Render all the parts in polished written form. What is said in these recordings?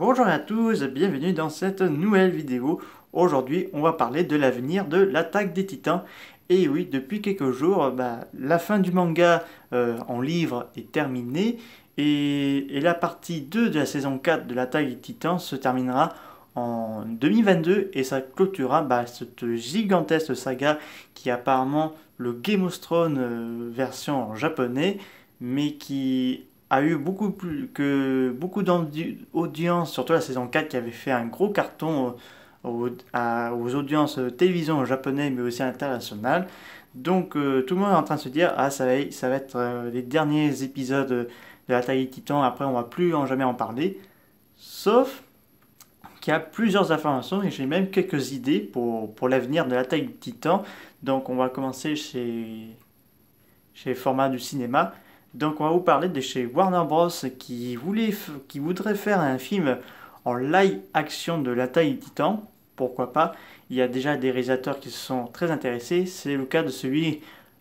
Bonjour à tous, bienvenue dans cette nouvelle vidéo. Aujourd'hui, on va parler de l'avenir de l'attaque des Titans. Et oui, depuis quelques jours, la fin du manga en livre est terminée et la partie 2 de la saison 4 de l'attaque des Titans se terminera en 2022 et ça clôturera cette gigantesque saga qui est apparemment le Game of Thrones version en japonais, mais qui a eu beaucoup d'audience, surtout la saison 4 qui avait fait un gros carton aux audiences télévision japonais mais aussi internationales. Donc tout le monde est en train de se dire ah ça va être les derniers épisodes de l'attaque des Titans, après on va plus jamais en parler. Sauf qu'il y a plusieurs informations et j'ai même quelques idées pour l'avenir de l'attaque des Titans. Donc on va commencer chez Format du cinéma. Donc on va vous parler de chez Warner Bros. Qui voudrait faire un film en live action de l'attaque des Titans. Pourquoi pas? Il y a déjà des réalisateurs qui se sont très intéressés. C'est le cas de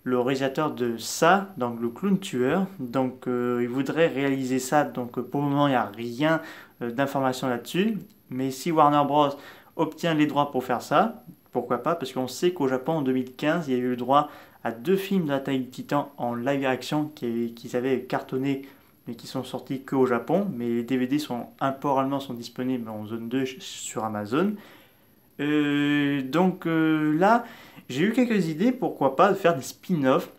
le réalisateur de ça, donc le clown tueur. Donc il voudrait réaliser ça. Donc pour le moment il n'y a rien d'information là-dessus. Mais si Warner Bros. Obtient les droits pour faire ça, pourquoi pas? Parce qu'on sait qu'au Japon en 2015 il y a eu le droit à deux films de la taille de Titan en live action qui avaient cartonné mais qui sont sortis qu'au Japon. Mais les DVD sont temporairement sont disponibles en zone 2 sur Amazon. Là, j'ai eu quelques idées, pourquoi pas de faire des spin-offs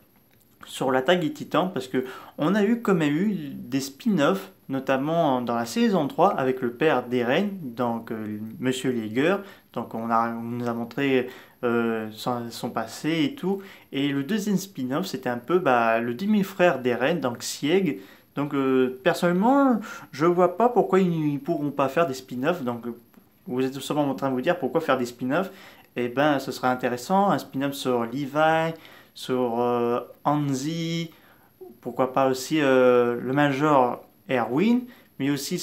sur l'attaque des Titans, parce que on a eu quand même eu des spin-offs, notamment dans la saison 3 avec le père d'Eren, donc Monsieur Liger. Donc on nous a montré son passé et tout. Et le deuxième spin-off, c'était un peu le demi-frère d'Eren, donc Sieg. Donc personnellement, je vois pas pourquoi ils ne pourront pas faire des spin-offs. Donc vous êtes sûrement en train de vous dire pourquoi faire des spin-offs. Eh ben, ce serait intéressant, un spin-off sur Levi, sur Hanzi, pourquoi pas aussi le Major Erwin, mais aussi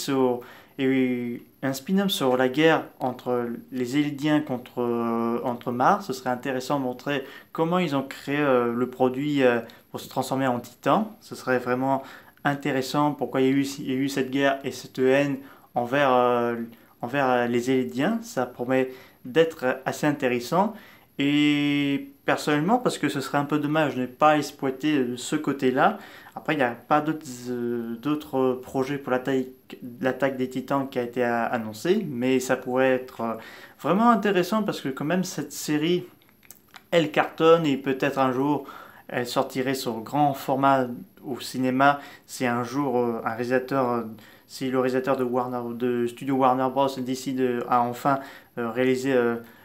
un spin-off sur la guerre entre les Eldiens entre Mars. Ce serait intéressant de montrer comment ils ont créé le produit pour se transformer en titan. Ce serait vraiment intéressant pourquoi il y a eu cette guerre et cette haine envers les Eldiens. Ça promet d'être assez intéressant. Et personnellement, parce que ce serait un peu dommage de ne pas exploiter ce côté-là. Après, il n'y a pas d'autres projets pour l'attaque des Titans qui a été annoncé, mais ça pourrait être vraiment intéressant parce que quand même cette série, elle cartonne et peut-être un jour elle sortirait sur grand format au cinéma si un jour si le réalisateur de Studio Warner Bros décide à enfin réaliser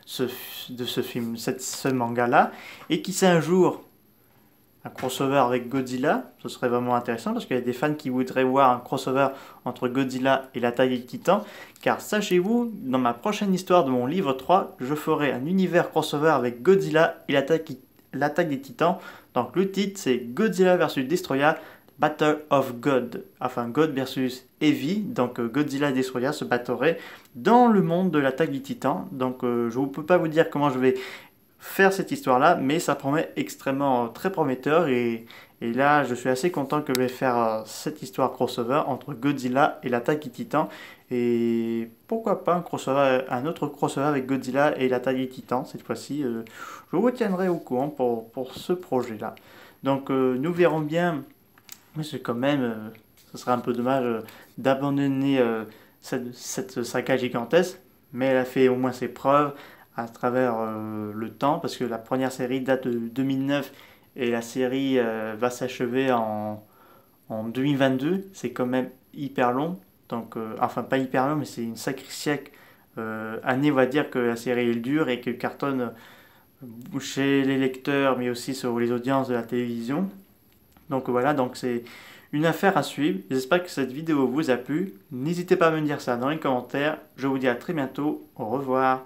ce, ce film, ce manga-là, et qui sait un jour un crossover avec Godzilla, ce serait vraiment intéressant parce qu'il y a des fans qui voudraient voir un crossover entre Godzilla et l'attaque des Titans. Car sachez-vous, dans ma prochaine histoire de mon livre 3, je ferai un univers crossover avec Godzilla et l'attaque des Titans. Donc le titre c'est Godzilla vs Destroya Battle of God, enfin God versus Heavy. Donc Godzilla et Destroya se battraient dans le monde de l'attaque des Titans. Donc je ne peux pas vous dire comment je vais faire cette histoire-là, mais ça promet extrêmement très prometteur et là je suis assez content que je vais faire cette histoire crossover entre Godzilla et l'attaque des Titans et pourquoi pas un autre crossover avec Godzilla et l'attaque des Titans cette fois-ci. Je vous tiendrai au courant pour ce projet-là. Donc nous verrons bien, mais c'est quand même, ce serait un peu dommage d'abandonner cette saga gigantesque, mais elle a fait au moins ses preuves à travers le temps, parce que la première série date de 2009 et la série va s'achever en 2022. C'est quand même hyper long, donc enfin pas hyper long, mais c'est une sacrée siècle année, on va dire que la série elle dure et que cartonne chez les lecteurs, mais aussi sur les audiences de la télévision. Donc voilà, donc c'est une affaire à suivre. J'espère que cette vidéo vous a plu. N'hésitez pas à me dire ça dans les commentaires. Je vous dis à très bientôt. Au revoir.